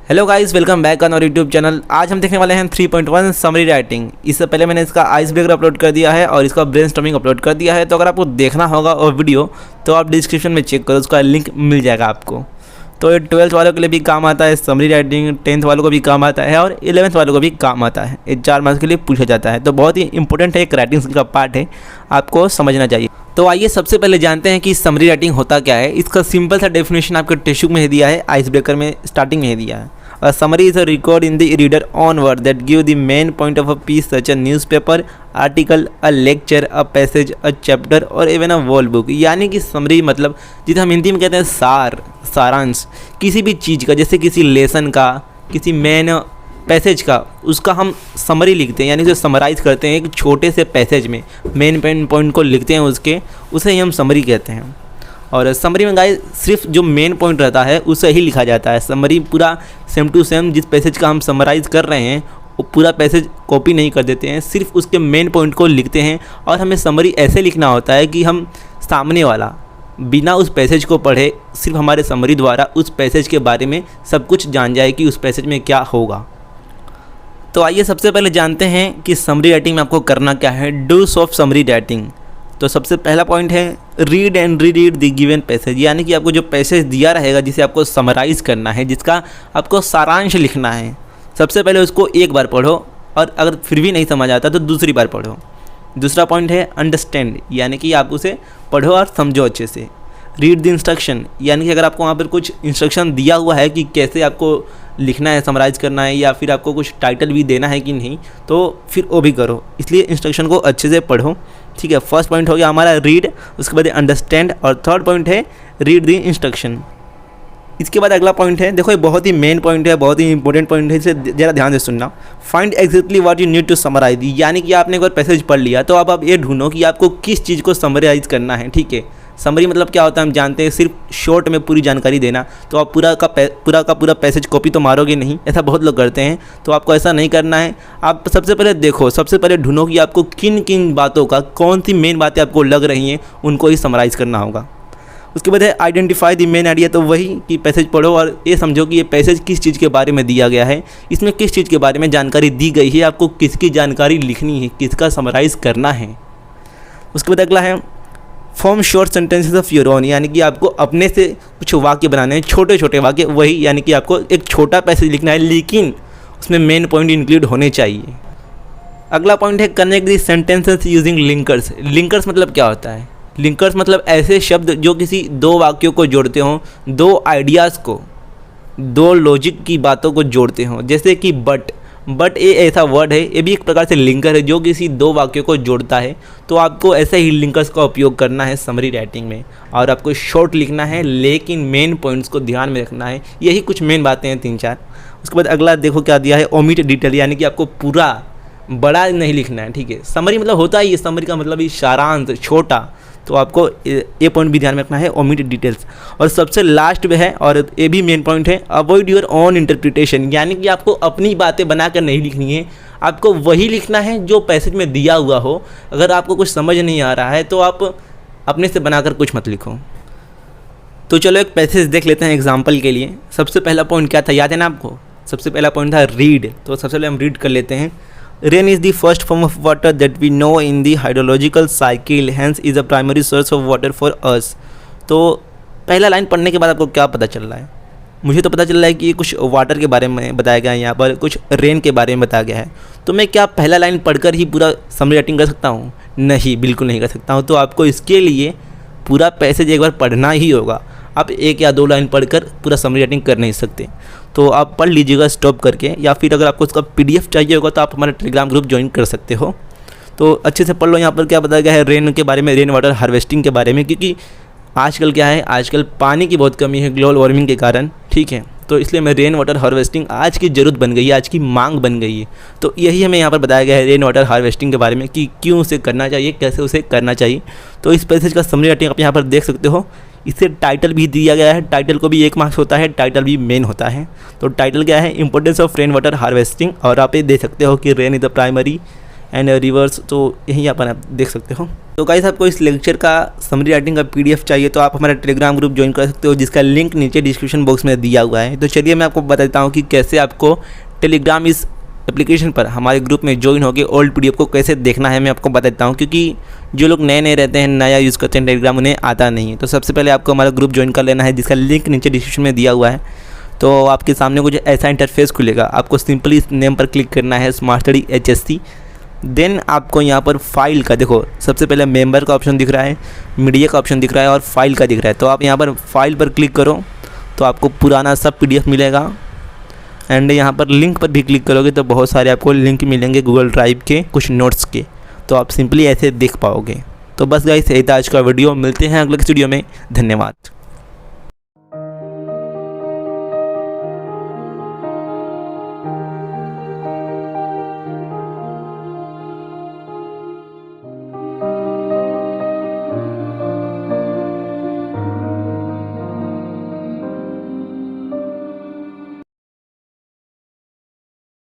Hello guys, welcome back on our YouTube channel. आज हम देखने वाले हैं 3.1 समरी राइटिंग। इससे पहले मैंने इसका आइस ब्रेकर अपलोड कर दिया है और इसका ब्रेनस्टॉर्मिंग अपलोड कर दिया है। तो अगर आपको देखना होगा वो वीडियो तो आप डिस्क्रिप्शन में चेक करो, उसका लिंक मिल जाएगा आपको। तो ये 12th वालों के लिए भी काम आता है समरी राइटिंग, 10th वालों को भी काम आता है और 11th वालों को भी काम आता है। ये 4 मार्क्स के लिए पूछा जाता है, तो बहुत ही इंपॉर्टेंट है, एक राइटिंग स्किल का पार्ट है, आपको समझना चाहिए। तो आइए सबसे पहले जानते हैं कि समरी राइटिंग होता क्या है। इसका सिंपल सा डेफिनेशन आपके टेक्स्ट बुक में दिया है, आइस ब्रेकर में स्टार्टिंग में दिया है। A summary is a record in the reader onward that give the main point of a piece such a newspaper, article, a lecture, a passage, a chapter और even a whole book। यानी कि summary मतलब जिसे हम हिंदी में कहते हैं सारांश किसी भी चीज़ का, जैसे किसी लेसन का, किसी मेन पैसेज का, उसका हम समरी लिखते हैं, यानी उसे समराइज़ करते हैं एक छोटे से पैसेज में, मेन पॉइंट को लिखते हैं उसके, उसे ही हम समरी कहते हैं। और समरी में गाइस सिर्फ जो मेन पॉइंट रहता है उसे ही लिखा जाता है। समरी पूरा सेम टू सेम जिस पैसेज का हम समराइज़ कर रहे हैं वो पूरा पैसेज कॉपी नहीं कर देते हैं, सिर्फ उसके मेन पॉइंट को लिखते हैं। और हमें समरी ऐसे लिखना होता है कि हम सामने वाला बिना उस पैसेज को पढ़े सिर्फ हमारे समरी द्वारा उस पैसेज के बारे में सब कुछ जान जाए कि उस पैसेज में क्या होगा। तो आइए सबसे पहले जानते हैं कि समरी राइटिंग में आपको करना क्या है, डूज ऑफ समरी राइटिंग। तो सबसे पहला पॉइंट है read and read the given passage, यानी कि आपको जो पैसेज दिया रहेगा जिसे आपको समराइज़ करना है, जिसका आपको सारांश लिखना है, सबसे पहले उसको एक बार पढ़ो और अगर फिर भी नहीं समझ आता तो दूसरी बार पढ़ो। दूसरा पॉइंट है अंडरस्टैंड, यानी कि आप उसे पढ़ो और समझो अच्छे से। रीड द इंस्ट्रक्शन, यानी कि अगर आपको वहाँ पर कुछ इंस्ट्रक्शन दिया हुआ है कि कैसे आपको लिखना है, समराइज़ करना है, या फिर आपको कुछ टाइटल भी देना है कि नहीं, तो फिर वो भी करो, इसलिए इंस्ट्रक्शन को अच्छे से पढ़ो। ठीक है, फर्स्ट पॉइंट हो गया हमारा रीड, उसके बाद अंडरस्टैंड और थर्ड पॉइंट है रीड द इंस्ट्रक्शन। इसके बाद अगला पॉइंट है, देखो ये बहुत ही मेन पॉइंट है, बहुत ही इंपॉर्टेंट पॉइंट है, इसे ज़रा ध्यान से सुनना। Find exactly what you need to summarise, यानी कि आपने एक बार पैसेज पढ़ लिया तो अब आप ये ढूंढो कि आपको किस चीज़ को समराइज़ करना है। ठीक है, समरी मतलब क्या होता है हम जानते हैं, सिर्फ शॉर्ट में पूरी जानकारी देना। तो आप पूरा का पूरा पैसेज कॉपी तो मारोगे नहीं, ऐसा बहुत लोग करते हैं, तो आपको ऐसा नहीं करना है। आप सबसे पहले देखो, सबसे पहले ढूंढो कि आपको किन किन बातों का, कौन सी मेन बातें आपको लग रही हैं, उनको ही समराइज़ करना होगा। उसके बाद है आइडेंटिफाई द मेन आइडिया, तो वही कि पैसेज पढ़ो और ये समझो कि ये पैसेज किस चीज़ के बारे में दिया गया है, इसमें किस चीज़ के बारे में जानकारी दी गई है, आपको किसकी जानकारी लिखनी है, किसका समराइज़ करना है। उसके बाद अगला है form short sentences of your own, यानी कि आपको अपने से कुछ वाक्य बनाने हैं, छोटे छोटे वाक्य, वही यानी कि आपको एक छोटा पैसेज लिखना है लेकिन उसमें मेन पॉइंट इंक्लूड होने चाहिए। अगला पॉइंट है connect the sentences using linkers. Linkers मतलब क्या होता है? लिंकर्स मतलब ऐसे शब्द जो किसी दो वाक्यों को जोड़ते हों, दो आइडियाज़ को, दो लॉजिक की बातों को जोड़ते हों। जैसे कि बट ये ऐसा वर्ड है, ये भी एक प्रकार से लिंकर है जो किसी दो वाक्यों को जोड़ता है। तो आपको ऐसे ही लिंकर्स का उपयोग करना है समरी राइटिंग में, और आपको शॉर्ट लिखना है लेकिन मेन पॉइंट्स को ध्यान में रखना है। यही कुछ मेन बातें हैं 3-4। उसके बाद अगला देखो क्या दिया है, ओमिट डिटेल, यानी कि आपको पूरा बड़ा नहीं लिखना है। ठीक है, समरी मतलब होता ही है, समरी का मतलब ही सारांश, छोटा, तो आपको ये पॉइंट भी ध्यान में रखना है, ओमिट डिटेल्स। और सबसे लास्ट में है, और ये भी मेन पॉइंट है, अवॉइड योर ओन इंटरप्रिटेशन, यानी कि आपको अपनी बातें बनाकर नहीं लिखनी है, आपको वही लिखना है जो पैसेज में दिया हुआ हो। अगर आपको कुछ समझ नहीं आ रहा है तो आप अपने से बनाकर कुछ मत लिखो। तो चलो एक पैसेज देख लेते हैं एग्जाम्पल के लिए। सबसे पहला पॉइंट क्या था, याद है ना आपको? सबसे पहला पॉइंट था रीड, तो सबसे पहले हम रीड कर लेते हैं। Rain is the first form of water that we know in the hydrological cycle, hence is a primary source of water for us। तो पहला लाइन पढ़ने के बाद आपको क्या पता चल रहा है? मुझे तो पता चल रहा है कि कुछ वाटर के बारे में बताया गया है, यहाँ पर कुछ रेन के बारे में बताया गया है। तो मैं क्या पहला लाइन पढ़कर ही पूरा समरी राइटिंग कर सकता हूँ? नहीं, बिल्कुल नहीं कर सकता हूँ। तो आपको इसके लिए पूरा पैसेज एक बार पढ़ना ही होगा। आप 1 या 2 लाइन पढ़कर पूरा समरी राइटिंग कर नहीं सकते। तो आप पढ़ लीजिएगा स्टॉप करके, या फिर अगर आपको उसका PDF चाहिए होगा तो आप हमारा टेलीग्राम ग्रुप ज्वाइन कर सकते हो। तो अच्छे से पढ़ लो। यहाँ पर क्या बताया गया है रेन के बारे में, रेन वाटर हार्वेस्टिंग के बारे में, क्योंकि आजकल क्या है, आजकल पानी की बहुत कमी है ग्लोबल वार्मिंग के कारण। ठीक है, तो इसलिए मैं रेन वाटर हार्वेस्टिंग आज की ज़रूरत बन गई है, आज की मांग बन गई है। तो यही हमें यहाँ पर बताया गया है रेन वाटर हार्वेस्टिंग के बारे में कि क्यों उसे करना चाहिए, कैसे उसे करना चाहिए। तो इस पैसेज का समरी राइटिंग आप यहाँ पर देख सकते हो। इसे टाइटल भी दिया गया है, टाइटल को भी 1 मार्क्स होता है, टाइटल भी मेन होता है। तो टाइटल क्या है, importance of rain water harvesting, और आप ये देख सकते हो कि rain is the primary and reverse, तो यहीं अपन आप देख सकते हो। तो गाइस आपको इस लेक्चर का समरी राइटिंग का PDF चाहिए तो आप हमारा टेलीग्राम ग्रुप ज्वाइन कर सकते हो, जिसका लिंक नीचे डिस्क्रिप्शन बॉक्स में दिया हुआ है। तो चलिए मैं आपको बता देता हूँ कि कैसे आपको टेलीग्राम इस एप्लीकेशन पर हमारे ग्रुप में ज्वाइन होकर ओल्ड PDF को कैसे देखना है मैं आपको बता देता हूँ, क्योंकि जो लोग नए रहते हैं, नया यूज़ करते हैं टेलीग्राम, उन्हें आता नहीं है। तो सबसे पहले आपको हमारा ग्रुप ज्वाइन कर लेना है, जिसका लिंक नीचे डिस्क्रिप्शन में दिया हुआ है। तो आपके सामने कुछ ऐसा इंटरफेस खुलेगा, आपको सिंपली इस नेम पर क्लिक करना है, स्मार्ट स्टडी HSC। देन आपको यहाँ पर फाइल का, देखो सबसे पहले मेंबर का ऑप्शन दिख रहा है, मीडिया का ऑप्शन दिख रहा है और फाइल का दिख रहा है। तो आप यहाँ पर फाइल पर क्लिक करो तो आपको पुराना सब PDF मिलेगा। एंड यहाँ पर लिंक पर भी क्लिक करोगे तो बहुत सारे आपको लिंक मिलेंगे गूगल ड्राइव के, कुछ नोट्स के, तो आप सिंपली ऐसे देख पाओगे। तो बस गाइस यही था आज का वीडियो, मिलते हैं अगले वीडियो में, धन्यवाद।